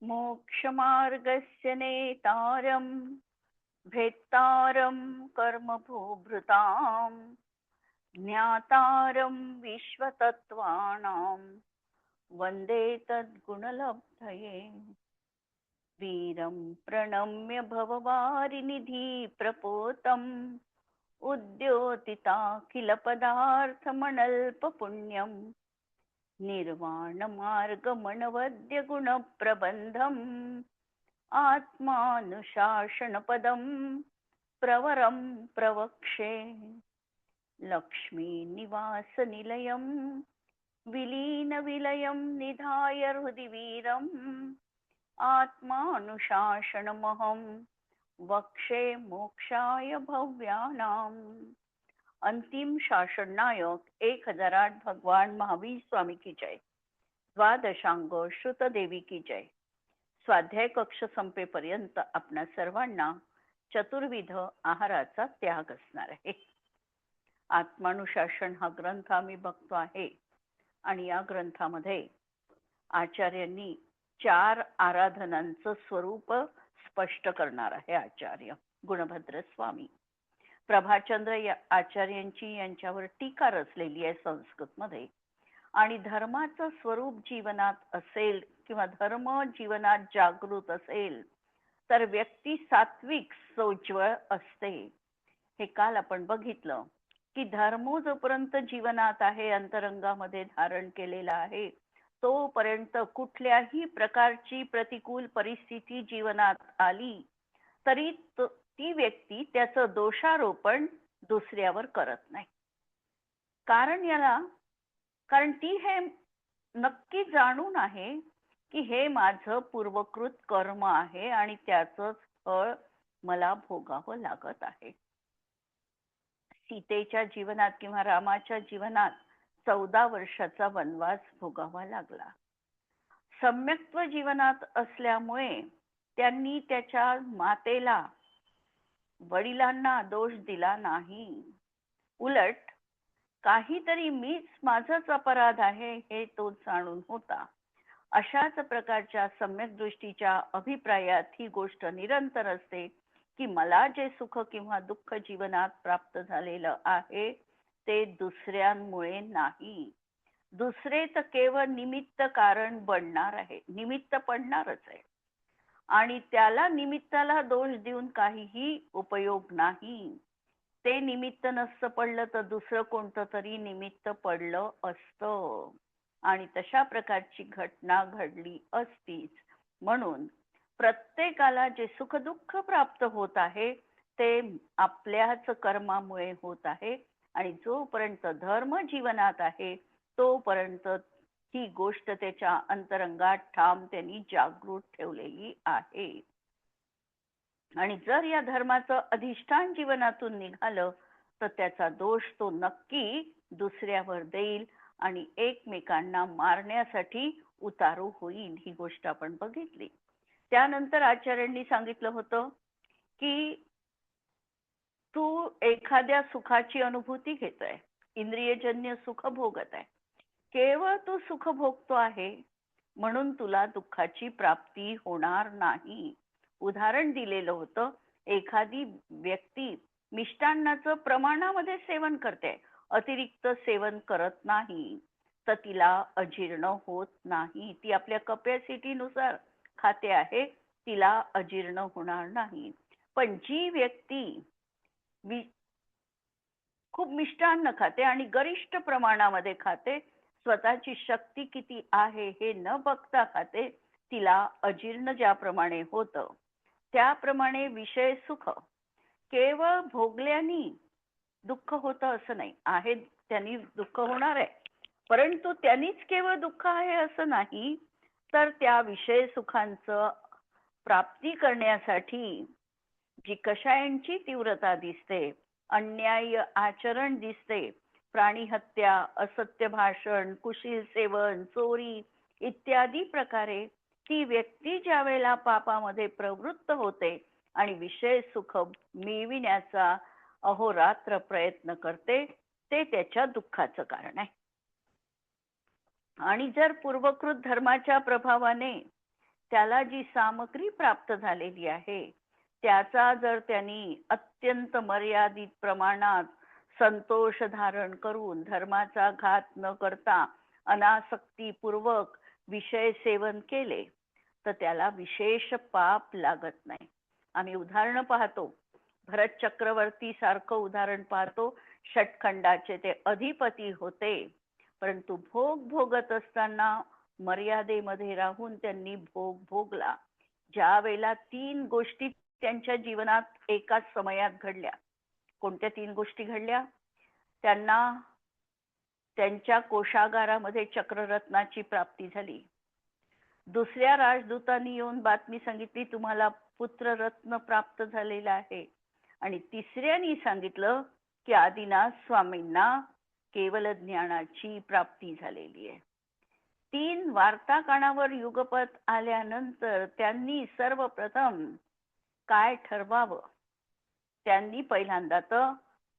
मोक्षमार्गस्य नेतारं भेत्तारं कर्मभूभृतां ज्ञातारं विश्वतत्त्वानां वन्दे तद्गुणलब्धये। वीरं प्रणम्य भववारिनिधि प्रपोतम् उद्योतिताखिलपदार्थमनल्पपुण्यं निर्वाणमार्गमनवद्यगुणप्रबन्धम् आत्मानुशासनपदं प्रवरं प्रवक्षे। लक्ष्मीनिवासनिलयं विलीनविलयं निधाय हृदि वीरम् आत्मानुशासनमहं वक्षे मोक्षाय भव्यानाम्। अंतिम शासन नायक 1008 भगवान महावीर स्वामी की जय। द्वादशांग श्रुत देवी की जय। स्वाध्याय कक्ष संपेपर्यंत आपणा सर्वांना चतुर्विध आहाराचा त्याग असणार आहे। आत्मानुशासन हा ग्रंथ आम्ही बघतो आहे आणि या ग्रंथामध्ये आचार्यांनी 4 आराधनांचं स्वरूप स्पष्ट करणार आहे। आचार्य गुणभद्र स्वामी प्रभाचंद्र या आचार्यांची यांच्यावर टीका रचलेली आहे संस्कृत मध्ये। आणि धर्माचं स्वरूप जीवनात असेल किंवा धर्म जीवनात जागृत असेल तर व्यक्ती सात्विक सोज्वळ असते। हे काल आपण बघितलं की धर्म जोपर्यंत जीवनात आहे, अंतरंगामध्ये धारण केलेला आहे, तोपर्यंत कुठल्याही प्रकारची प्रतिकूल परिस्थिती जीवनात आली तरी ती व्यक्ती त्याचं दोषारोपण दुसऱ्यावर करत नाही। कारण ती हे नक्की जाणून आहे की हे माझं पूर्वकृत कर्म आहे आणि त्याचं फळ मला भोगावं लागत आहे। सीतेच्या जीवनात किंवा रामाच्या जीवनात 14 वर्षाचा वनवास भोगावा लागला। सम्यक्त्व जीवनात असल्यामुळे त्यांनी त्याच्या मातेला, वडिलांना दोष दिला नाही। उलट काहीतरी माझाच अपराध आहे हे तो जाणून होता। अशाच प्रकारच्या सम्यक दृष्टीच्या अभिप्रायात ही गोष्ट निरंतर असते की मला जे सुख किंवा दुःख जीवनात प्राप्त झालेलं आहे ते दुसऱ्यांमुळे नाही। दुसरे तर केवळ निमित्त कारण बनणार आहे, निमित्त पडणारच आहे आणि त्याला निमित्ताला दोष देऊन काहीही उपयोग नाही। ते निमित्त नसतं पडलं तर दुसरं कोणतं तरी निमित्त पडलं असतं आणि तशा प्रकारची घटना घडली असतीच। म्हणून प्रत्येकाला जे सुख दुःख प्राप्त होत आहे ते आपल्याच कर्मामुळे होत आहे आणि जोपर्यंत धर्म जीवनात आहे तोपर्यंत ही गोष्ट त्याच्या अंतरंगात ठाम त्यांनी जागृत ठेवलेली आहे। आणि जर या धर्माचं अधिष्ठान जीवनातून निघालं तर त्याचा दोष तो नक्की दुसऱ्यावर देईल आणि एकमेकांना मारण्यासाठी उतारू होईल। ही गोष्ट आपण बघितली। त्यानंतर आचार्यांनी सांगितलं होतं की तू एखाद्या सुखाची अनुभूती घेतोय, इंद्रियजन्य सुख भोगत आहे, केवळ तू सुख भोगतो आहे म्हणून तुला दुःखाची प्राप्ती होणार नाही। उदाहरण दिलेलं होतं, एखादी व्यक्ती मिष्टान्नाचं प्रमाणामध्ये सेवन करते, अतिरिक्त सेवन करत नाही तर तिला अजीर्ण होत नाही। ती आपल्या कपॅसिटीनुसार खाते आहे, तिला अजीर्ण होणार नाही। पण जी व्यक्ती खूप मिष्टान्न खाते आणि गरिष्ठ प्रमाणामध्ये खाते, स्वतःची शक्ती किती आहे हे न बघता खाते, तिला अजीर्ण ज्याप्रमाणे होतं त्याप्रमाणे विषय सुख केवळ भोगल्याने दुःख होतं असं नाही आहे। त्यांनी दुःख होणार आहे, परंतु त्यांनीच केवळ दुःख आहे असं नाही, तर त्या विषय सुखांचं प्राप्ती करण्यासाठी जी कषायांची तीव्रता दिसते, अन्याय आचरण दिसते, प्राणी हत्या, असत्य भाषण, कुशील सेवन, चोरी इत्यादी प्रकारे ती व्यक्ती ज्या वेळेला पापामध्ये प्रवृत्त होते आणि विषय सुख मिळविण्याचा अहोरात्र प्रयत्न करते, ते त्याच्या दुःखाचं कारण आहे। आणि जर पूर्वकृत धर्माच्या प्रभावाने त्याला जी सामग्री प्राप्त झालेली आहे त्याचा जर त्यांनी अत्यंत मर्यादित प्रमाणात संतोष धारण करून धर्माचा घात न करता अनासक्तीपूर्वक विषय सेवन केले तर त्याला विशेष पाप लागत नाही. आम्ही उदाहरण पाहतो, भरत चक्रवर्ती सारखं उदाहरण पाहतो. षटखंडाचे ते अधिपती होते, परंतु भोग भोगत असताना मर्यादेमध्ये राहून त्यांनी भोग भोगला. ज्या वेळेला 3 गोष्टी त्यांच्या जीवनात एकाच समयात घडल्या. कोणत्या 3 गोष्टी घडल्या? त्यांना त्यांच्या कोशागारामध्ये चक्ररत्नाची प्राप्ती झाली. दुसऱ्या राजदूतांनी येऊन बातमी सांगितली, तुम्हाला पुत्ररत्न प्राप्त झालेला आहे. आणि तिसऱ्यानी सांगितलं की आदिनाथ स्वामींना केवल ज्ञानाची प्राप्ती झालेली आहे. 3 वार्ता कानावर युगपत आल्यानंतर त्यांनी सर्वप्रथम काय ठरवावं? त्यांनी पहिल्यांदा तर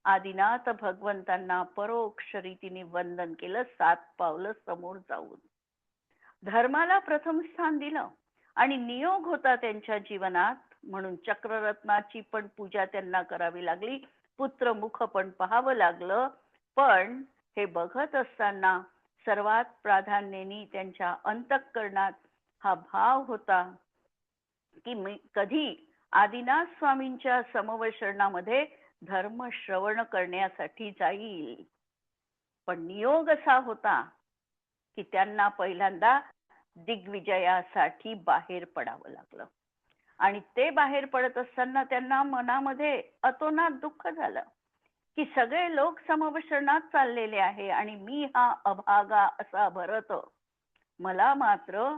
आदिनाथ भगवंतांना परोक्ष रीतीने वंदन केलं, 7 पावलं समोर जाऊन. धर्माला प्रथम स्थान दिलं आणि नियोग होता त्यांच्या जीवनात, म्हणून चक्ररत्नाची पण पूजा त्यांना करावी लागली, पुत्रमुख पण पाहावं लागलं. पण हे बघत असताना सर्वात प्राधान्याने त्यांच्या अंतःकरणात हा भाव होता की मी कधी आदिनाथ स्वामींच्या समवशरणामध्ये धर्म श्रवण करण्यासाठी जाईल. पण नियोग असा होता की त्यांना पहिल्यांदा दिग्विजयासाठी बाहेर पडावं लागलं. आणि ते बाहेर पडत असताना त्यांना मनामध्ये अतोनात दुःख झालं की सगळे लोक समवशरणात चाललेले आहे आणि मी हा अभागा असा भरत, मला मात्र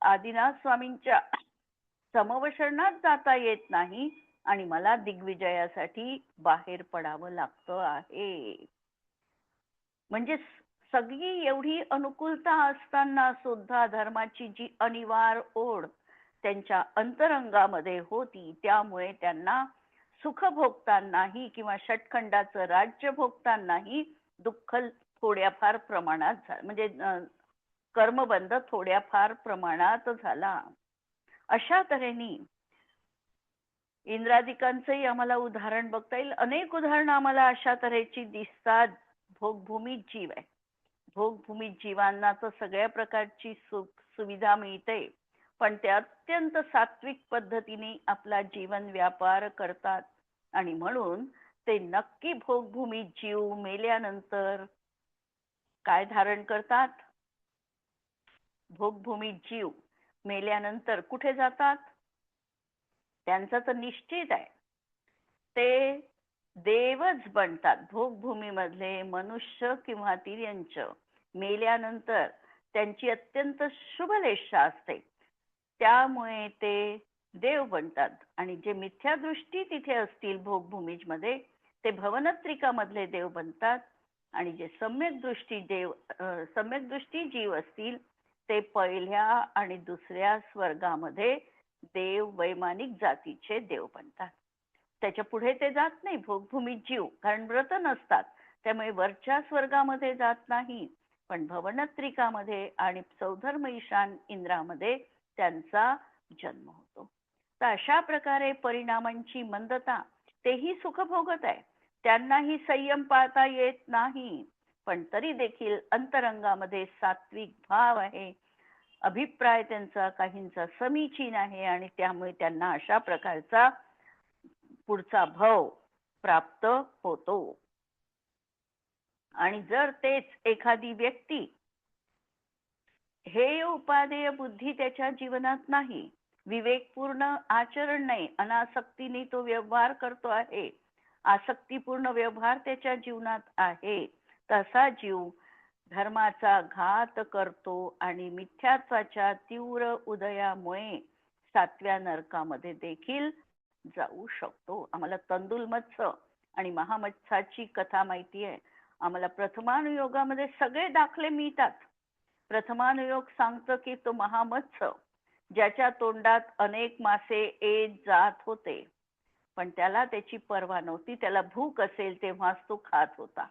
आदिनाथ स्वामींच्या समवशरणात जाता येत नाही आणि मला दिग्विजयासाठी बाहेर पडावं लागतं आहे. म्हणजे सगळी एवढी अनुकूलता असताना सुद्धा धर्माची जी अनिवार्य ओढ त्यांच्या अंतरंगामध्ये होती, त्यामुळे त्यांना सुख भोगतानाही किंवा षटखंडाचं राज्य भोगतानाही दुःख थोड्याफार प्रमाणात झालं, म्हणजे कर्मबंध थोड्याफार प्रमाणात झाला. अशा तऱ्हेने इंद्रादिकांचंही आम्हाला उदाहरण बघता येईल. अनेक उदाहरणं आम्हाला अशा तऱ्हेची दिसतात. भोगभूमीत जीव आहे. भोगभूमीत जीवांना तर सगळ्या प्रकारची सुख सुविधा मिळते, पण ते अत्यंत सात्विक पद्धतीने आपला जीवन व्यापार करतात आणि म्हणून ते नक्की भोगभूमीत जीव मेल्यानंतर काय धारण करतात? भोगभूमीत जीव मेल्यानंतर कुठे जातात? त्यांचं तर निश्चित आहे, ते देवच बनतात. भोगभूमीमधले मनुष्य किंवा तिर्यंच मेल्यानंतर त्यांची अत्यंत शुभलेशा असते, त्यामुळे ते देव बनतात. आणि जे मिथ्यादृष्टी तिथे असतील भोगभूमीमध्ये ते भवनत्रिकामधले देव बनतात आणि जे सम्यक दृष्टी जीव असतील ते पहिल्या आणि दुसऱ्या स्वर्गामध्ये देव वैमानिक जातीचे देव बनतात. त्याच्या पुढे ते जात नाही भोगभूमीत जीव, कारण व्रत नसतात, त्यामुळे वरच्या स्वर्गामध्ये जात नाही. पण भवनत्रिकामध्ये आणि सौधर्म ईशान इंद्रामध्ये त्यांचा जन्म होतो. तर अशा प्रकारे परिणामांची मंदता, तेही सुख भोगत आहे, त्यांनाही संयम पाळता येत नाही, पण तरी देखील अंतरंगामध्ये सात्विक भाव आहे, अभिप्राय त्यांचा काहींचा समीचीन आहे आणि त्यामुळे त्यांना अशा प्रकारचा पुढचा भाव प्राप्त होतो. आणि जर तेच एखादी व्यक्ती हे उपादेय बुद्धी त्याच्या जीवनात नाही, विवेकपूर्ण आचरण नाही, अनासक्तीने तो व्यवहार करतो आहे, आसक्तीपूर्ण व्यवहार त्याच्या जीवनात आहे, तसा जीव धर्माचा घात करतो आणि मिथ्यात्वाच्या तीव्र उदयामुळे 7व्या नरकामध्ये देखील जाऊ शकतो. आम्हाला तंदुल मत्स्य आणि महामत्स्याची कथा माहिती आहे. आम्हाला प्रथमानुयोगामध्ये सगळे दाखले मिळतात. प्रथमानुयोग सांगतं की तो महामत्स्य ज्याच्या तोंडात अनेक मासे येत जात होते, पण त्याला त्याची पर्वा नव्हती, त्याला भूक असेल तेव्हाच तो खात होता.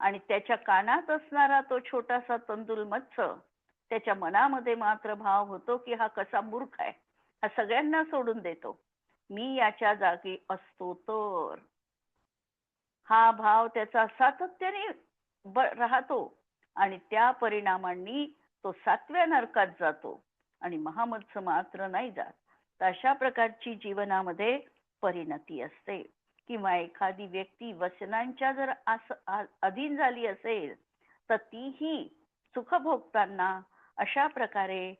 आणि त्याच्या कानात असणारा तो छोटासा तंदुल मत्स्य त्याच्या मनामध्ये मात्र भाव होतो की हा कसा मूर्ख आहे, हा सगळ्यांना सोडून देतो, मी याच्या जागी असतो तर. हा भाव त्याचा सातत्याने राहतो आणि त्या परिणामांनी तो 7व्या नरकात जातो आणि महामत्स मात्र नाही जात. तर अशा प्रकारची जीवनामध्ये परिणती असते. किंवा एखादी व्यक्ती व्यसनांच्या जर अधीन झाली असेल तर तीही सुख भोगताना अशा प्रकारे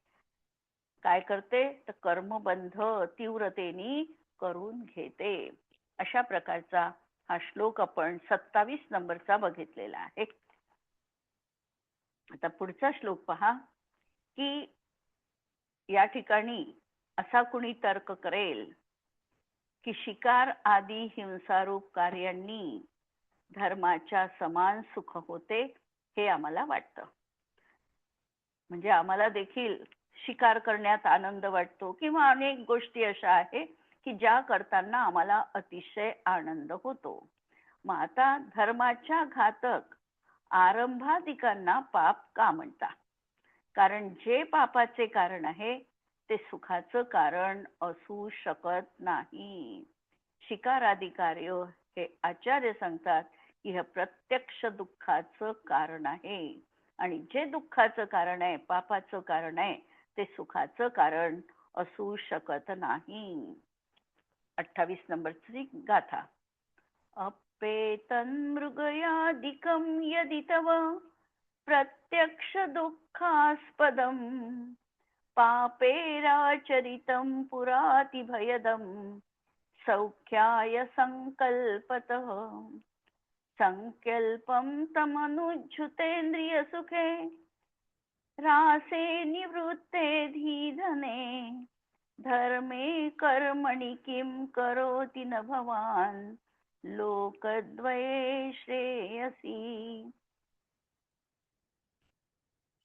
काय करते, तर कर्मबंध तीव्रतेने करून घेते. अशा प्रकारचा हा श्लोक आपण 27 नंबरचा बघितलेला आहे. आता पुढचा श्लोक पहा की या ठिकाणी असा कुणी तर्क करेल की शिकार आदी हिंसारूप कार्यांनी धर्माच्या समान सुख होते, हे आम्हाला वाटतं. म्हणजे आम्हाला देखील शिकार करण्यात आनंद वाटतो किंवा अनेक गोष्टी अशा आहेत की ज्या करताना आम्हाला अतिशय आनंद होतो. मग आता धर्माच्या घातक आरंभाधिकांना पाप का म्हणतात? कारण जे पापाचे कारण आहे ते सुखाचं कारण असू शकत नाही. शिकारादी कार्य हे आचार्य सांगतात की हे प्रत्यक्ष दुःखाचं कारण आहे आणि जे दुःखाचं कारण आहे, पापाचं कारण आहे, ते सुखाचं कारण असू शकत नाही. 28 नंबरची गाथा. अपेतन मृगयादिकं यदि तव प्रत्यक्ष दुःखास्पदं पापेराचरितं पुरातिभयदं सौख्याय संकल्पतः संकल्पं तमनुज्झुतेन्द्रियसुखे रासे निवृत्ते धीधने धर्मे कर्मणि किं करोति न भवान् लोकद्वये श्रेयसी.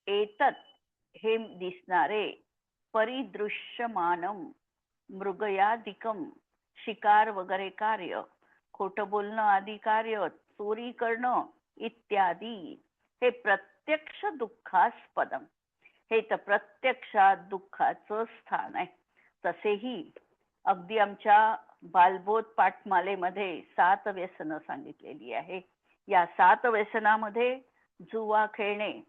एतत् हे दिसणारे परिदृश्यमानम मृगयादिकम शिकार वगैरे कार्य, खोटं बोलणं आदी कार्य, चोरी करणं इत्यादी हे प्रत्यक्ष दुःखास्पदम, हे तर प्रत्यक्षात दुःखाचं स्थान आहे. तसेही अगदी आमच्या बालबोध पाठमालेमध्ये 7 व्यसनं सांगितलेली आहे. या 7 व्यसनामध्ये जुवा खेळणे,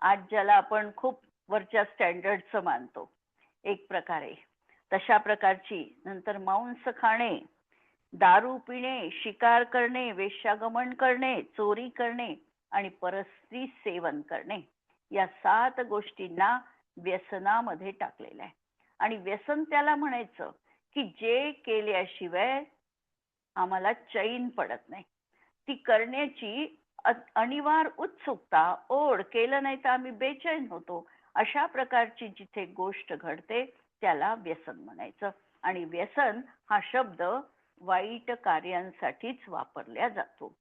आज ज्याला आपण खूप वरच्या स्टँडर्डचं मानतो एक प्रकारे, तशा प्रकारची, नंतर मांस खाणे, दारू पिणे, शिकार करणे, वेश्यागमन करणे, चोरी करणे आणि परस्त्री सेवन करणे, या 7 गोष्टींना व्यसनामध्ये टाकलेलं आहे. आणि व्यसन त्याला म्हणायचं की जे केल्याशिवाय आम्हाला चैन पडत नाही, ती करण्याची अनिवार्य उत्सुकता, ओढ, केलं नाही तर आम्ही बेचैन होतो, अशा प्रकारची जिथे गोष्ट घडते त्याला व्यसन म्हणायचं. आणि व्यसन हा शब्द वाईट कार्यांसाठीच वापरला जातो.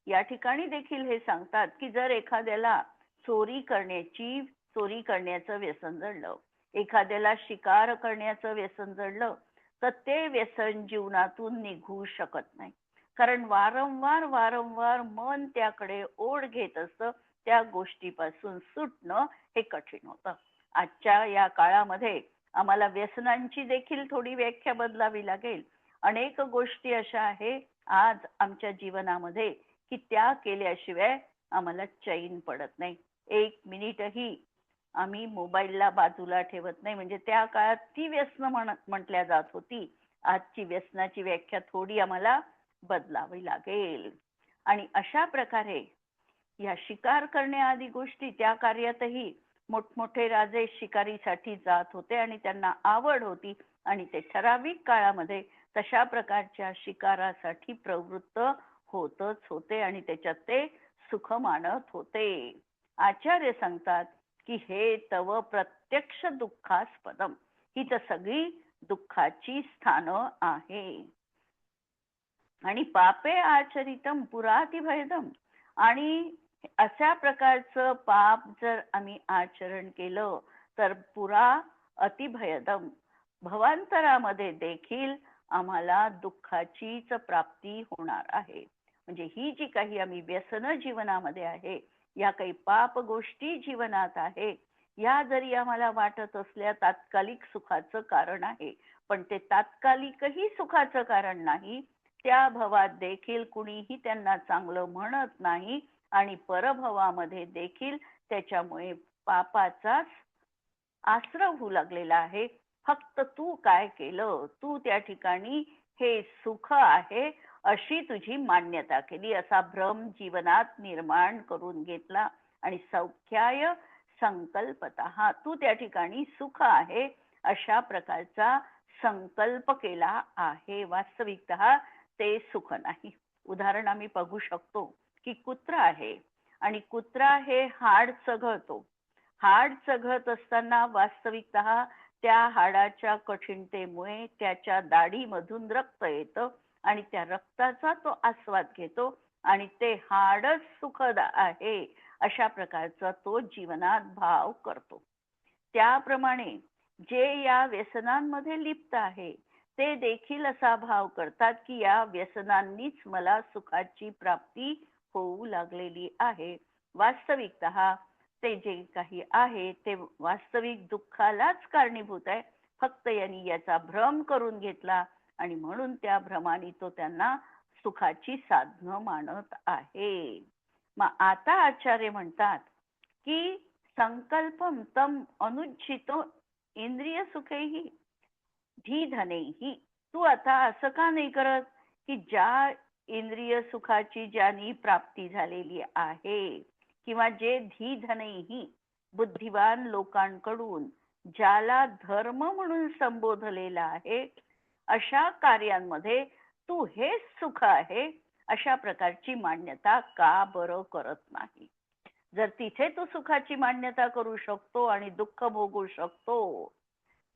या ठिकाणी देखील हे सांगतात की जर एखाद्याला चोरी करण्याचं व्यसन जडलं, एखाद्याला शिकार करण्याचं व्यसन जडलं, तर ते व्यसन जीवनातून निघू शकत नाही. कारण वारंवार मन त्याकडे ओढ घेत असतं, त्या गोष्टीपासून सुटणं हे कठीण होतं. आजच्या या काळामध्ये आम्हाला व्यसनांची देखील थोडी व्याख्या बदलावी लागेल. अनेक गोष्टी अशा आहे आज आमच्या जीवनामध्ये की त्या केल्याशिवाय आम्हाला चैन पडत नाही. 1 मिनिटही आम्ही मोबाईलला बाजूला ठेवत नाही. म्हणजे त्या काळात ती व्यसन म्हटल्या जात होती. आजची व्यसनाची व्याख्या थोडी आम्हाला बदलावी लागेल. आणि अशा प्रकारे या शिकार करण्याआदी गोष्टी, त्या कार्यातही मोठमोठे राजे शिकारीसाठी जात होते आणि त्यांना आवड होती आणि ते ठराविक काळामध्ये तशा प्रकारच्या शिकारासाठी प्रवृत्त होतच होते आणि त्याच्यात ते सुख मानत होते. आचार्य सांगतात की हे तव प्रत्यक्ष दुःखास्पदम, ही तर सगळी दुःखाची स्थानं आहे. आणि पापे आचरितम पुरातिभयदम, आणि अशा प्रकारचं पाप जर आम्ही आचरण केलं तर पुरा अतिभयदम, भवांतरामध्ये देखील आम्हाला दुःखाचीच प्राप्ती होणार आहे. म्हणजे ही जी काही आम्ही व्यसन जीवनामध्ये आहे, या काही पाप गोष्टी जीवनात आहे, या जरी आम्हाला वाटत असल्या तात्कालिक सुखाचं कारण आहे, पण ते तात्कालिकही सुखाचं कारण नाही. त्या भवात देखील कुणीही त्यांना चांगलं म्हणत नाही आणि परभवामध्ये देखील त्याच्यामुळे पापाचाच आश्रय होऊ लागलेला आहे. फक्त तू काय केलं, तू त्या ठिकाणी हे सुख आहे अशी तुझी मान्यता केली, असा भ्रम जीवनात निर्माण करून घेतला आणि सौख्याय संकल्पतः तू त्या ठिकाणी सुख आहे अशा प्रकारचा संकल्प केला आहे. वास्तविकतः ते सुख नाही. उदाहरण आम्ही बघू शकतो की कुत्रा आहे आणि कुत्रा हे हाड चघळतो. हाड चघळत असताना वास्तविकतः त्या हाडाच्या कठीणतेमुळे त्याच्या दाढीमधून रक्त येतं आणि त्या रक्ताचा तो आस्वाद घेतो आणि ते हाडच सुखद आहे अशा प्रकारचा तो जीवनात भाव करतो. त्याप्रमाणे जे या व्यसनांमध्ये लिप्त आहे ते देखील असा भाव करतात की या व्यसनांनीच मला सुखाची प्राप्ती होऊ लागलेली आहे. वास्तविकतः ते जे काही आहे ते वास्तविक दुःखालाच कारणीभूत आहे. फक्त यांनी याचा भ्रम करून घेतला आणि म्हणून त्या भ्रमाने तो त्यांना सुखाची साधनं मानत आहे. मग आता आचार्य म्हणतात की संकल्पम तम अनुज्झितो इंद्रिय सुखेही धी धनेही. तू आता असं का नाही करत की ज्या इंद्रिय सुखाची ज्यानी प्राप्ती झालेली आहे किंवा जे धी धनेही बुद्धिवान लोकांकडून ज्याला धर्म म्हणून संबोधलेला आहे अशा कार्यांमध्ये तू हेच सुख आहे अशा प्रकारची मान्यता का बरं करत नाही? जर तिथे तू सुखाची मान्यता करू शकतो आणि दुःख भोगू शकतो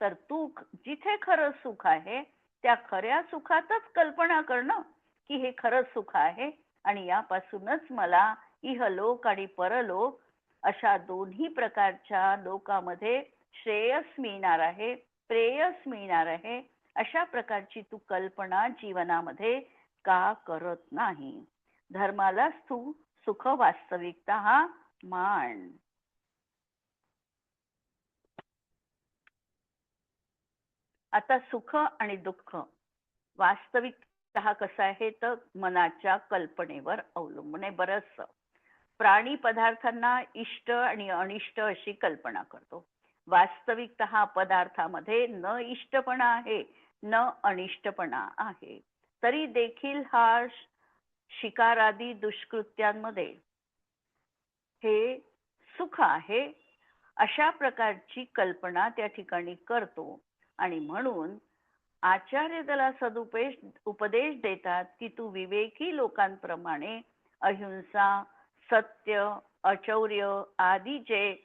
तर तू जिथे खरं सुख आहे त्या खऱ्या सुखातच कल्पना करणं की हे खरं सुख आहे आणि यापासूनच मला इहलोक आणि परलोक अशा दोन्ही प्रकारच्या लोकामध्ये श्रेयस मिळणार आहे, प्रेयस मिळणार आहे अशा प्रकारची तू कल्पना जीवनामध्ये का करत नाही? धर्मालाच तू सुख वास्तविकता मान. आता सुख आणि दुःख वास्तविकतः कसं आहे तर मनाच्या कल्पनेवर अवलंबून आहे. बरंच प्राणी पदार्थांना इष्ट आणि अनिष्ट अशी कल्पना करतो. वास्तविकतः पदार्थामध्ये न इष्टपणा आहे न अनिष्टपणा आहे. तरी देखील हा शिकारादी दुष्कृत्यांमध्ये हे सुख आहे अशा प्रकारची कल्पना त्या ठिकाणी करतो आणि म्हणून आचार्य त्याला उपदेश देतात की तू विवेकी लोकांप्रमाणे अहिंसा, सत्य, अचौर्य आदी जे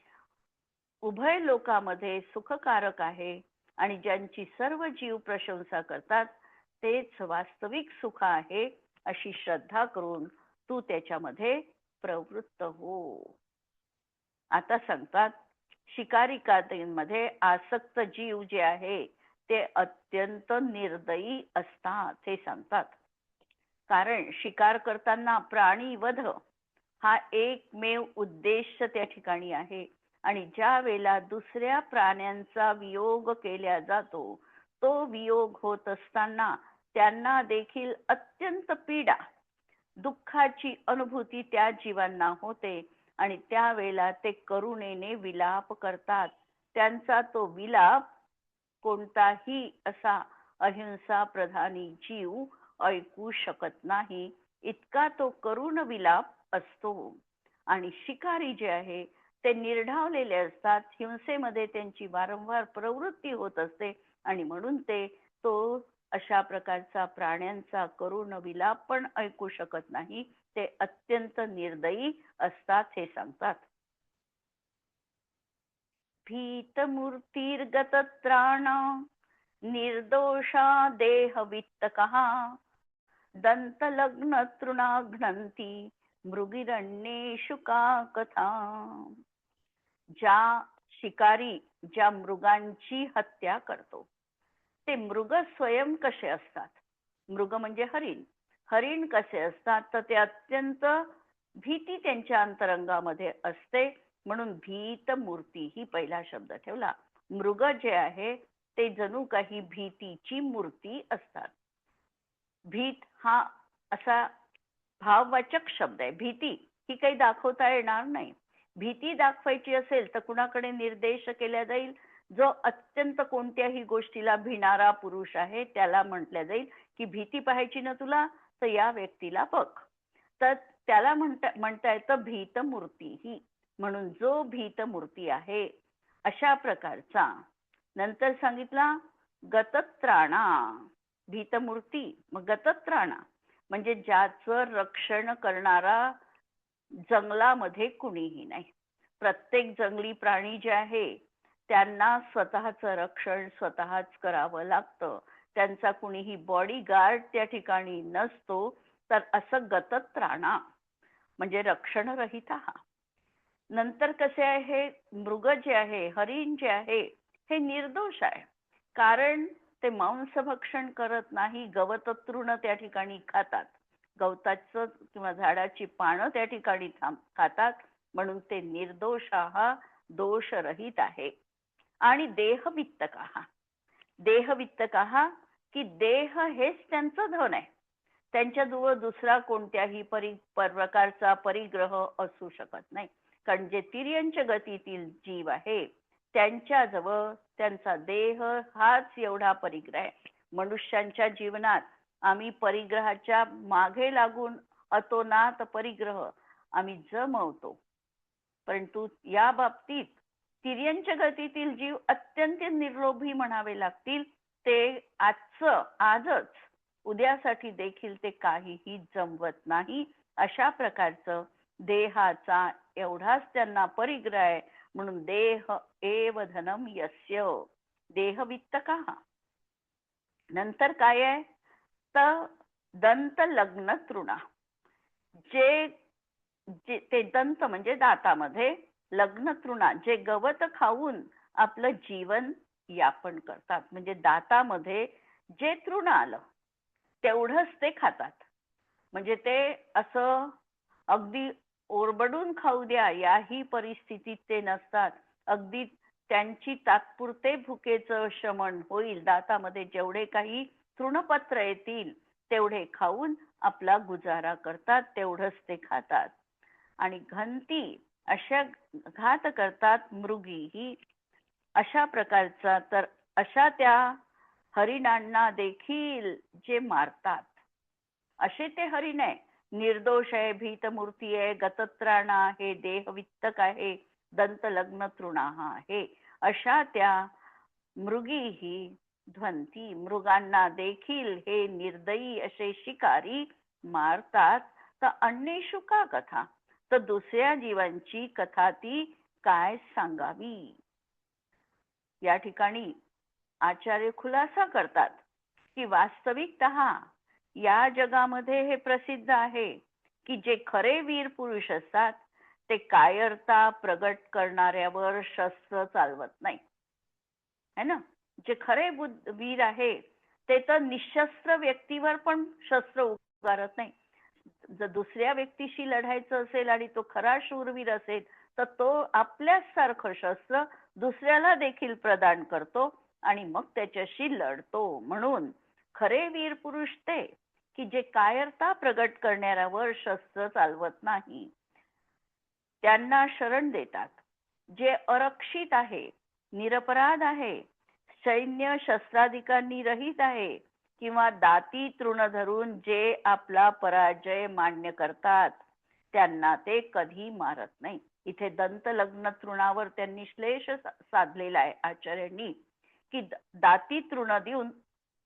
उभय लोकामध्ये सुखकारक आहे आणि ज्यांची सर्व जीव प्रशंसा करतात तेच वास्तविक सुख आहे अशी श्रद्धा करून तू त्याच्यामध्ये प्रवृत्त हो. आता सांगतात शिकारिकांमध्ये आसक्त जीव जे आहे ते अत्यंत निर्दयी असतात हे सांगतात. कारण शिकार करताना प्राणी वध हा एकमेव उद्देश त्या ठिकाणी आहे आणि ज्या वेळेला दुसऱ्या प्राण्यांचा वियोग केला जातो तो वियोग होत असताना त्यांना देखील अत्यंत पीडा, दुःखाची अनुभूती त्या जीवांना होते आणि त्यावेळेला ते करुणेने विलाप करतात. त्यांचा तो विलाप कोणताही असा अहिंसा प्रधानी जीव ऐकू शकत नाही, इतका तो करुण विलाप असतो. आणि शिकारी जे आहे ते निर्ढावलेले असतात, हिंसेमध्ये त्यांची वारंवार प्रवृत्ती होत असते आणि म्हणून ते तो अशा प्रकारचा प्राण्यांचा करुण विलाप पण ऐकू शकत नाही. ते अत्यंत निर्दयी असतात हे सांगतात. भीतमूर्तिर्गत त्राण निर्दोषा देहवित्तकः दंतलग्न तृणाघ्नन्ति मृगिरण्येषु का कथा. ज्या शिकारी ज्या मृगांची हत्या करतो ते मृग स्वयं कसे असतात? मृग म्हणजे हरिण. हरिण कसे असतात तर ते अत्यंत भीती त्यांच्या अंतरंगामध्ये असते म्हणून भीत मूर्ती ही पहिला शब्द ठेवला. मृग जे आहे ते जणू काही भीतीची मूर्ती असतात. भीत हा असा भाववाचक शब्द आहे. भीती ही काही दाखवता येणार नाही. भीती दाखवायची असेल तर कुणाकडे निर्देश केला जाईल? जो अत्यंत कोणत्याही गोष्टीला भिणारा पुरुष आहे त्याला म्हटलं जाईल की भीती पाहायची ना तुला, तर या व्यक्तीला बघ. तर त्याला म्हणता येतं भीत मूर्ती ही. म्हणून जो भीत मूर्ती आहे अशा प्रकारचा. नंतर सांगितला गतत्राणा. भीतमूर्ती मग गतत्राणा म्हणजे ज्याचं रक्षण करणारा जंगलामध्ये कुणीही नाही. प्रत्येक जंगली प्राणी जे आहे त्यांना स्वतःचं रक्षण स्वतःच करावं लागतं. त्यांचा कुणीही बॉडीगार्ड त्या ठिकाणी नसतो. तर असं गतत्राणा म्हणजे रक्षणरहित हा. नंतर कसे आहे, मृग जे आहे, हरिण जे आहे हे निर्दोष आहे. कारण ते मांसभक्षण करत नाही. गवत तृण त्या ठिकाणी खातात. गवताचं किंवा झाडाची पानं त्या ठिकाणी खातात. म्हणून ते निर्दोष हा दोषरहित आहे. आणि देहवित्तका. देहवित्तका की देह हेच त्यांचं धन आहे. त्यांच्याजवळ दुसरा कोणत्याही प्रकारचा परिग्रह असू शकत नाही. कारण जे तिर्यंच गतीतील जीव आहे त्यांच्याजवळ त्यांचा देह हाच एवढा परिग्रह आहे. मनुष्यांच्या जीवनात आम्ही परिग्रहाच्या मागे लागून अतोनात परिग्रह आम्ही जमवतो. परंतु या बाबतीत तिर्यंच गतीतील जीव अत्यंत निर्लोभी म्हणावे लागतील. ते आजच उद्यासाठी देखील ते काहीही जमवत नाही. अशा प्रकारचं देहाचा एवढाच त्यांना परिग्रह आहे. म्हणून देह एव धनम यस्य. देहवित्तका. नंतर काय आहे तर दंत लग्न तृणा. जे ते दंत म्हणजे दातामध्ये, लग्न तृणा जे गवत खाऊन आपलं जीवन यापन करतात. म्हणजे दातामध्ये जे तृण आलं तेवढंच ते खातात. म्हणजे ते असं अगदी ओरबडून खाऊ द्या याही परिस्थितीत ते नसतात. अगदी त्यांची तात्पुरते भुकेचं शमन होईल. दातामध्ये जेवढे काही तृणपत्र येतील तेवढे खाऊन आपला गुजारा करतात. तेवढंच ते खातात. आणि घंटी अशा घात करतात मृगी ही. अशा प्रकारचा. तर अशा त्या हरिणांना देखील जे मारतात असे ते हरिण आहे. निर्दोष आहे, भीतमूर्ती आहे, गतत्राणा आहे, देहवित्तक आहे, दंत लग्न तृणाहा आहे. अशा त्या मृगी ही ध्वंती. मृगांना देखील हे निर्दयी असे शिकारी मारतात. तर अन्येषु का कथा. तर दुसऱ्या जीवांची कथा ती काय सांगावी. या ठिकाणी आचार्य खुलासा करतात की वास्तविकतः या जगामध्ये हे प्रसिद्ध आहे की जे खरे वीर पुरुष असतात ते कायरता प्रगट करणाऱ्यावर शस्त्र चालवत नाही है ना. जे खरे वीर आहे ते तर निशस्त्र व्यक्तीवर पण शस्त्र उगारत नाही. जर दुसऱ्या व्यक्तीशी लढायचं असेल आणि तो खरा शूरवीर असेल तर तो आपल्याच सारखं शस्त्र दुसऱ्याला देखील प्रदान करतो आणि मग त्याच्याशी लढतो. म्हणून खरे वीर पुरुष ते की जे कायरता प्रगट करणाऱ्यावर शस्त्र चालवत नाही. त्यांना शरण देतात. जे अरक्षित आहे, निरपराध आहे, सैन्य शस्त्राधिकांनी रहित आहे किंवा दाती तृण धरून जे आपला पराजय मान्य करतात त्यांना ते कधी मारत नाही. इथे दंत लग्न तृणावर त्यांनी श्लेष साधलेला आहे आचार्यांनी की दाती तृण देऊन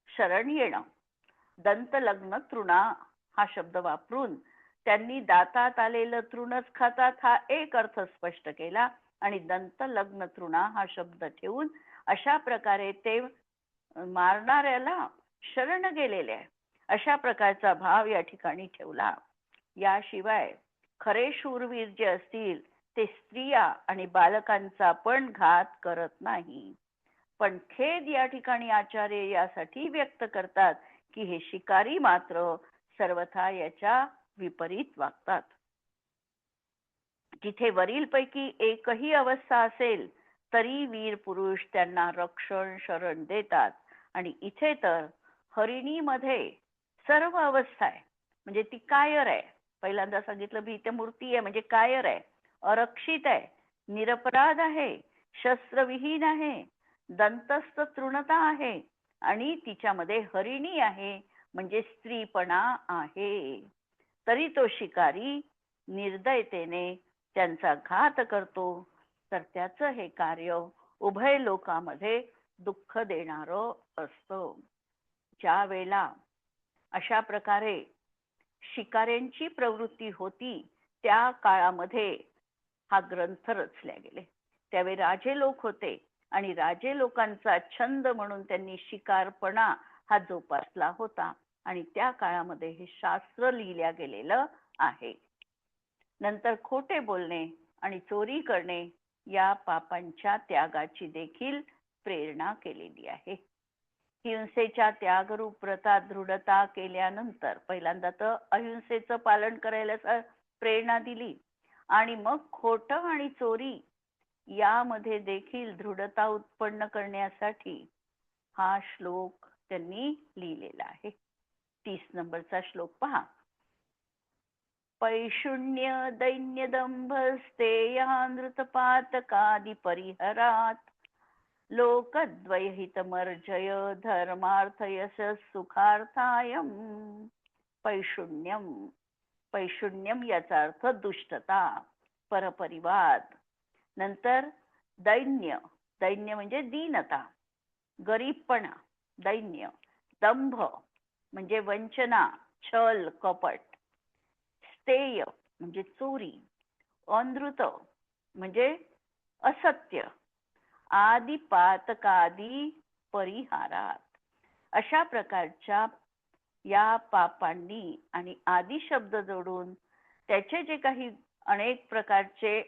शरण येणं. दंत लग्न तृणा हा शब्द वापरून त्यांनी दातात आलेलं तृणच खातात हा एक अर्थ स्पष्ट केला आणि दंत लग्न तृणा हा शब्द ठेवून अशा प्रकारे ते मारणाऱ्याला शरण गेलेले आहे अशा प्रकारचा भाव या ठिकाणी ठेवला. याशिवाय खरे शूरवीर जे असतील ते स्त्रिया आणि बालकांचा पण घात करत नाही. पण खेद या ठिकाणी आचार्य यासाठी व्यक्त करतात की हे शिकारी मात्र सर्वथा याच्या विपरीत वागतात. जिथे वरीलपैकी एकही अवस्था असेल तरी वीर पुरुष त्यांना रक्षण शरण देतात. आणि इथे तर हरिणीमध्ये सर्व अवस्था आहे, म्हणजे ती कायर आहे. पहिल्यांदा सांगितलं भीतमूर्ती आहे म्हणजे कायर आहे, अरक्षित आहे, निरपराध आहे, शस्त्रविहीन आहे, दंतस्थ तृणता आहे आणि तिच्यामध्ये हरिणी आहे म्हणजे स्त्रीपणा आहे. तरी तो शिकारी निर्दयतेने त्यांचा घात करतो. तर त्याचं हे कार्य उभय लोकांमध्ये दुःख देणारं असतं. ज्या वेळेला अशा प्रकारे शिकाऱ्यांची प्रवृत्ती होती त्या काळामध्ये हा ग्रंथ रचले गेले. त्यावेळी राजे लोक होते आणि राजे लोकांचा छंद म्हणून त्यांनी शिकारपणा हा जोपासला होता आणि त्या काळामध्ये हे शास्त्र लिहिल्या गेलेलं आहे. नंतर खोटे बोलणे आणि चोरी करणे या पापांच्या त्यागाची देखील प्रेरणा केलेली आहे. हिंसेच्या त्यागरूप व्रतात दृढता केल्यानंतर पहिल्यांदा तर अहिंसेचं पालन करायला प्रेरणा दिली आणि मग खोटं आणि चोरी यामध्ये देखील दृढता उत्पन्न करण्यासाठी हा श्लोक त्यांनी लिहिलेला आहे. 30 नंबरचा श्लोक पहा. पैशुण्य दैन्य दंभस्तेयानृतपातकादि परिहरात लोकद्वयहितमर्जय धर्मार्थयश सुखार्थायम. पैशुण्यम, पैशुण्यम याचा अर्थ दुष्टता, परपरिवाद. नंतर दैन्य, दैन्य म्हणजे दीनता, गरीबपणा, दैन्य. दंभ म्हणजे वंचना, छल, कपट. स्थेय म्हणजे चोरी, अनृत म्हणजे असत्य, आदि पातकादी परिहारात. अशा प्रकारच्या या पापांनी आणि आदि शब्द जोडून त्याचे जे काही अनेक प्रकारचे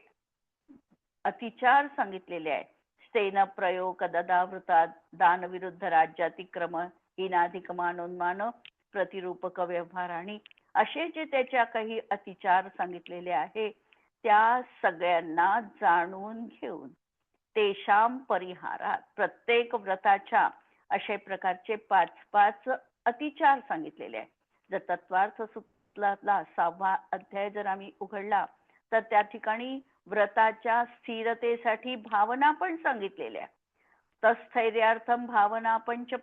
अतिचार सांगितलेले आहेत. स्तेन प्रयोग ददावृतात दानविरुद्ध राज्यातिक्रम हिनाधिकमानोन्मान प्रतिरूपक व्यवहार आणि असे जे त्याच्या काही अतिचार सांगितलेले आहे त्या सगळ्यांना जाणून घेऊन तेषाम परिहारात प्रत्येक व्रताच्या अशा प्रकारचे 5-5 अतिचार सांगितलेले आहेत. जर तत्वार्थ सूत्रातला 6वा अध्याय जर आम्ही उघडला तर त्या ठिकाणी व्रताच्या स्थिरतेसाठी भावना पण सांगितलेल्या. तस्थैर्यार्थम भावना पंच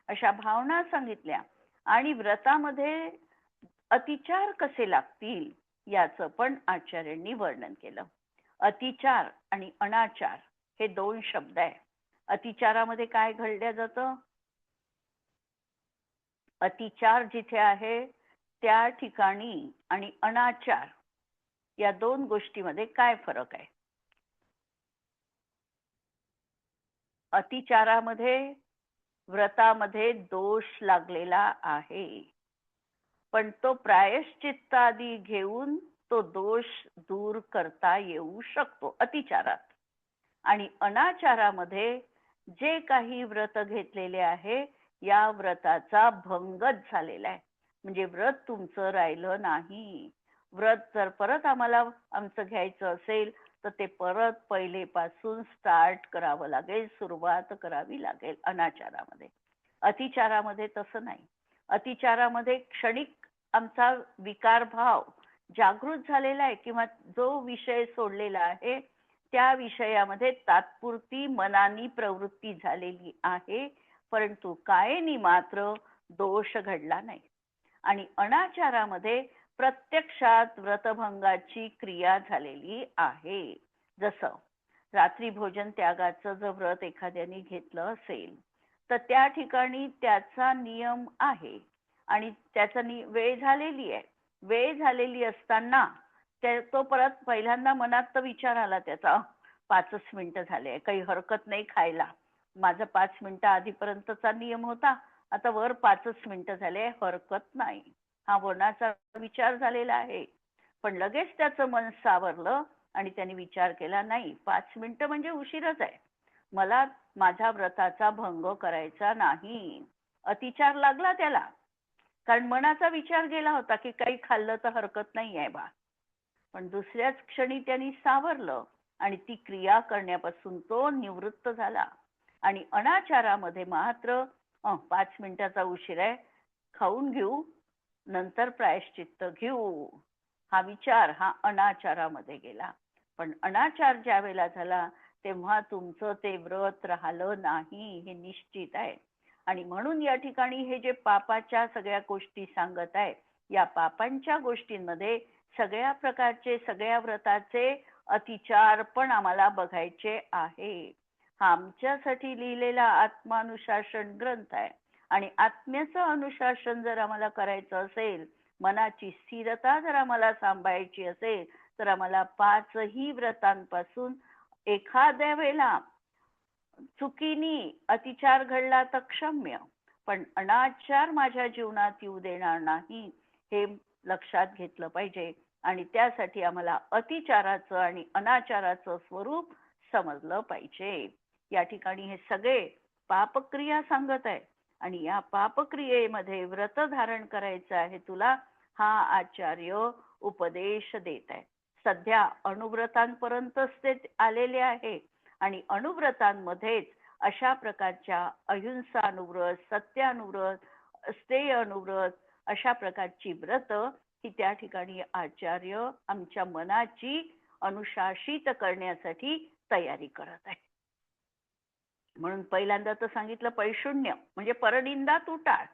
अशा भावना सांगितल्या आणि व्रतामध्ये अतिचार कसे लागतील याचं पण आचार्यांनी वर्णन केलं. अतिचार आणि अनाचार हे 2 शब्द आहे. अतिचारामध्ये काय घडलं जातं? अतिचार जिथे आहे त्या ठिकाणी आणि अनाचार या 2 गोष्टीमध्ये काय फरक आहे? अतिचारामध्ये व्रतामध्ये दोष लागलेला आहे, पण तो प्रायश्चित्त आदी घेऊन तो दोष दूर करता येऊ शकतो अतिचारात. आणि अनाचारामध्ये जे काही व्रत घेतलेले आहे या व्रताचा भंगच झालेला आहे, म्हणजे व्रत तुमचं राहिलं नाही. व्रत जर परत आम्हाला आमचं घ्यायचं असेल तर ते परत पहिलेपासून स्टार्ट करावं लागेल, सुरुवात करावी लागेल अनाचारामध्ये. अतिचारामध्ये तसं नाही. अतिचारामध्ये क्षणिक आमचा विकार भाव जागृत झालेला आहे किंवा जो विषय सोडलेला आहे त्या विषयामध्ये तात्पुरती मनानी प्रवृत्ती झालेली आहे, परंतु कायेनी मात्र दोष घडला नाही. आणि अनाचारामध्ये प्रत्यक्षात व्रतभंगाची क्रिया झालेली आहे. जसं रात्री भोजन त्यागाचं जर व्रत एखाद्याने घेतलं असेल तर त्या ठिकाणी त्याचा नियम आहे आणि त्याचा वेळ झालेली आहे. वेळ झालेली असताना तो परत पहिल्यांदा मनात तर विचार आला त्याचा 5च मिनिटं झाले, काही हरकत नाही खायला. माझा 5 मिनिटं आधीपर्यंतचा नियम होता, आता वर 5च मिनिटं झाले, हरकत नाही. हा मनाचा विचार झालेला आहे. पण लगेच त्याचं मन सावरलं आणि त्याने विचार केला, नाही 5 मिनिटं म्हणजे उशीरच आहे, मला माझ्या व्रताचा भंग करायचा नाही. अतिचार लागला त्याला, कारण मनाचा विचार गेला होता की काही खाल्लं तर हरकत नाही आहे बा. पण दुसऱ्याच क्षणी त्यांनी सावरलं आणि ती क्रिया करण्यापासून तो निवृत्त झाला. आणि अनाचारामध्ये मात्र 5 मिनिटाचा उशीर आहे, खाऊन घेऊ, नंतर प्रायश्चित्त घेऊ, हा विचार हा अनाचारामध्ये गेला. पण अनाचार ज्या वेळेला झाला तेव्हा तुमचं ते व्रत राहिलं नाही हे निश्चित आहे. आणि म्हणून या ठिकाणी हे जे पापाच्या सगळ्या गोष्टी सांगत आहे, या पापांच्या गोष्टींमध्ये सगळ्या प्रकारचे सगळ्या व्रताचे अतिचार पण आम्हाला बघायचे आहे. हा आमच्यासाठी लिहिलेला आत्मानुशासन ग्रंथ आहे. आणि आत्म्याचं अनुशासन जर आम्हाला करायचं असेल, मनाची स्थिरता जर आम्हाला सांभाळायची असेल, तर आम्हाला 5ही व्रतांपासून एखाद्या वेळेला चुकीनी अतिचार घडला तर क्षम्य, पण अनाचार माझ्या जीवनात येऊ देणार नाही हे लक्षात घेतलं पाहिजे. आणि त्यासाठी आम्हाला अतिचाराचं आणि अनाचाराचं स्वरूप समजलं पाहिजे. या ठिकाणी हे सगळे पापक्रिया सांगत आहे. आणि या पापक्रियेमध्ये व्रत धारण करायचं आहे तुला, हा आचार्य उपदेश देत आहे. सध्या अनुव्रतांपर्यंतच ते आलेले आहे. आणि अनुव्रतांमध्येच अशा प्रकारच्या अहिंसा अनुव्रत, सत्यानुव्रत, स्तेय अनुव्रत अशा प्रकारची व्रत ही त्या ठिकाणी आचार्य आमच्या मनाची अनुशासित करण्यासाठी तयारी करत आहे. म्हणून पहिल्यांदा तर सांगितलं पैशून्य म्हणजे परनिंदा तू टाळ.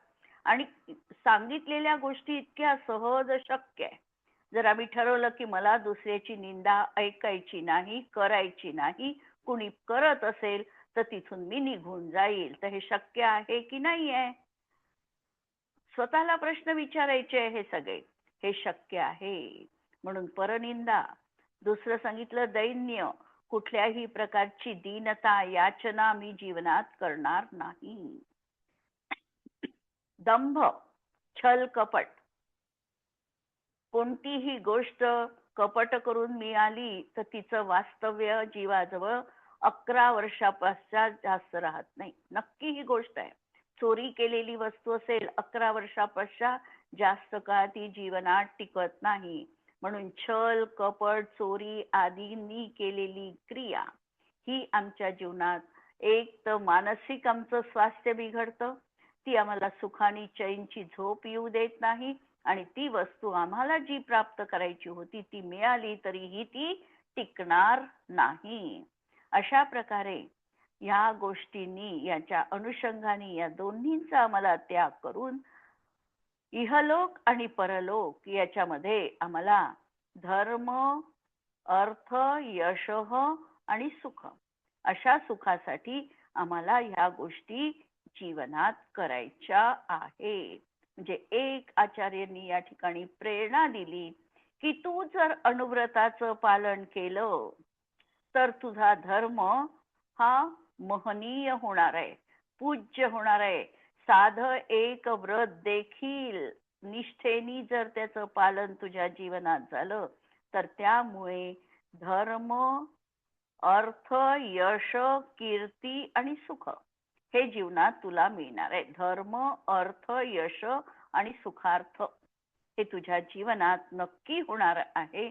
आणि सांगितलेल्या गोष्टी इतक्या सहज शक्य आहे. जर आम्ही ठरवलं की मला दुसऱ्याची निंदा ऐकायची नाही, करायची नाही, कुणी करत असेल तर तिथून मी निघून जाईल, तर हे शक्य आहे की नाही आहे? स्वतःला प्रश्न विचारायचे हे सगळे. हे शक्य आहे. म्हणून परनिंदा. दुसरं सांगितलं दैन्य, कुठल्याही प्रकारची दीनता याचना मी जीवनात करणार नाही. दंभ, छल कपट, कोणतीही गोष्ट कपट करून मिळाली तर तिचं वास्तव्य जीवाजवळ 11 वर्षापश्चात जास्त राहत नाही. नक्की ही गोष्ट आहे. चोरी केलेली वस्तू असेल 11 वर्षापश्चात जास्त काळ ती जीवनात टिकत नाही. म्हणून छल कपट चोरी आदींनी केलेली क्रिया ही आमच्या जीवनात एक तर मानसिक आमचं स्वास्थ्य बिघडतं, ती आम्हाला सुखानी चैनची झोप येऊ देत नाही. आणि ती वस्तू आम्हाला जी प्राप्त करायची होती ती मिळाली तरीही ती टिकणार नाही. अशा प्रकारे या गोष्टींनी याच्या अनुषंगाने या दोन्हींचा आम्हाला त्याग करून इहलोक आणि परलोक याच्यामध्ये आम्हाला धर्म, अर्थ, यश आणि सुख अशा सुखासाठी आम्हाला ह्या गोष्टी जीवनात करायच्या आहे. म्हणजे एक आचार्यांनी या ठिकाणी प्रेरणा दिली की तू जर अनुव्रताचं पालन केलं तर तुझा धर्म हा महनीय होणार आहे, पूज्य होणार आहे. साध एक व्रत देखील निष्ठेनी जर त्याचं पालन तुझ्या जीवनात झालं तर त्यामुळे धर्म, अर्थ, यश, कीर्ती आणि सुख हे जीवनात तुला मिळणार आहे. धर्म, अर्थ, यश आणि सुखार्थ हे तुझ्या जीवनात नक्की होणार आहे.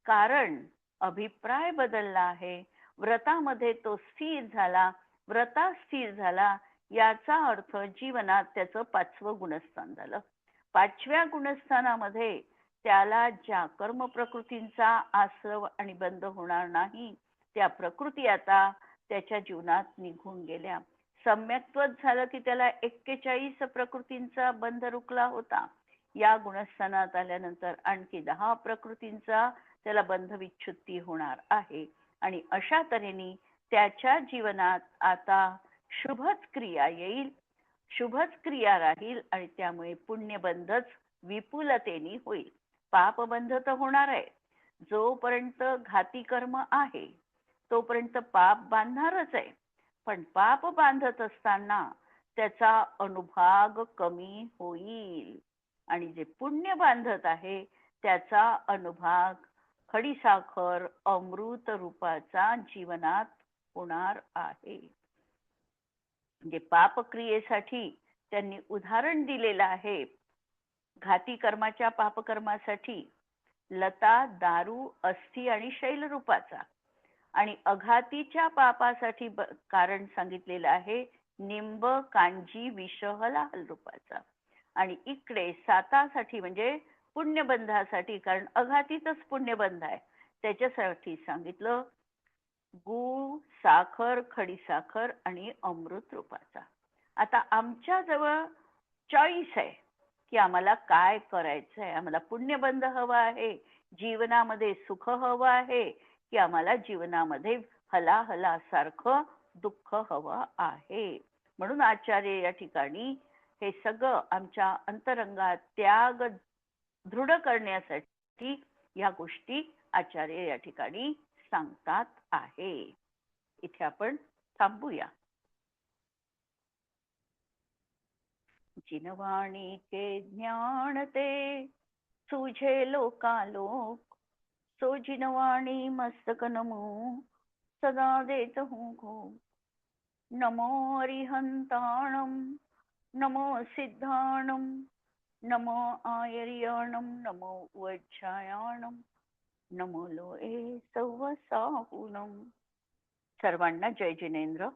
कारण अभिप्राय बदलला आहे. व्रतामध्ये तो स्थिर झाला, व्रतात स्थिर झाला, याचा अर्थ जीवनात त्याचं 5वं गुणस्थान झालं. 5व्या गुणस्थानामध्ये त्याला ज्या कर्म प्रकृतींचा आश्रव आणि बंध होणार नाही त्या प्रकृती आता त्याच्या जीवनात निघून गेल्या. सम्यक्त्वच झालं की त्याला 41 प्रकृतींचा बंध रुकला होता. या गुणस्थानात आल्यानंतर आणखी 10 प्रकृतींचा त्याला बंध विच्छुत्ती होणार आहे. आणि अशा तऱ्हेने त्याच्या जीवनात आता शुभच क्रिया येईल, शुभच क्रिया राहील आणि त्यामुळे पुण्यबंधच विपुलतेने होईल. पापबंध तर होणार आहे. जोपर्यंत घाती कर्म आहे तोपर्यंत पाप बांधणारच आहे. पण पाप बांधत असताना त्याचा अनुभाग कमी होईल आणि जे पुण्य बांधत आहे त्याचा अनुभाग खडीसाखर अमृत रूपाचा जीवनात होणार आहे. म्हणजे पापक्रियेसाठी त्यांनी उदाहरण दिलेलं आहे. घाती कर्माच्या पापकर्मासाठी लता, दारू, अस्थी आणि शैलरूपाचा. आणि अघातीच्या पापासाठी कारण सांगितलेलं आहे निंब, कांजी, विष, हलाहल रूपाचा. आणि इकडे सातासाठी म्हणजे पुण्यबंधासाठी, कारण अघातीतच पुण्यबंध आहे, त्याच्यासाठी सांगितलं गूळ, साखर, खडीसाखर आणि अमृत रूपाचा. आता आमच्या जवळ चॉईस आहे की आम्हाला काय करायचं आहे. आम्हाला पुण्यबंध हवा आहे, जीवनामध्ये सुख हवं आहे, की आम्हाला जीवनामध्ये हलाहलासारखं दुःख हवं आहे. म्हणून आचार्य या ठिकाणी हे सगळं आमच्या अंतरंगात त्याग दृढ करण्यासाठी या गोष्टी आचार्य या ठिकाणी सांगतात आहे. इथे आपण थांबूया. जिनवाणी के ज्ञान ते सुझे लोकालोक, सो जिनवाणी मस्तक नमो सदा देत हूँ को. नमो अरिहंताणम, नमो सिद्धाणम, नमो आयर्याणम, नमो वज्रायाणम, नमो लोए सव्वसाहुणम. सर्वांना जय जिनेंद्र.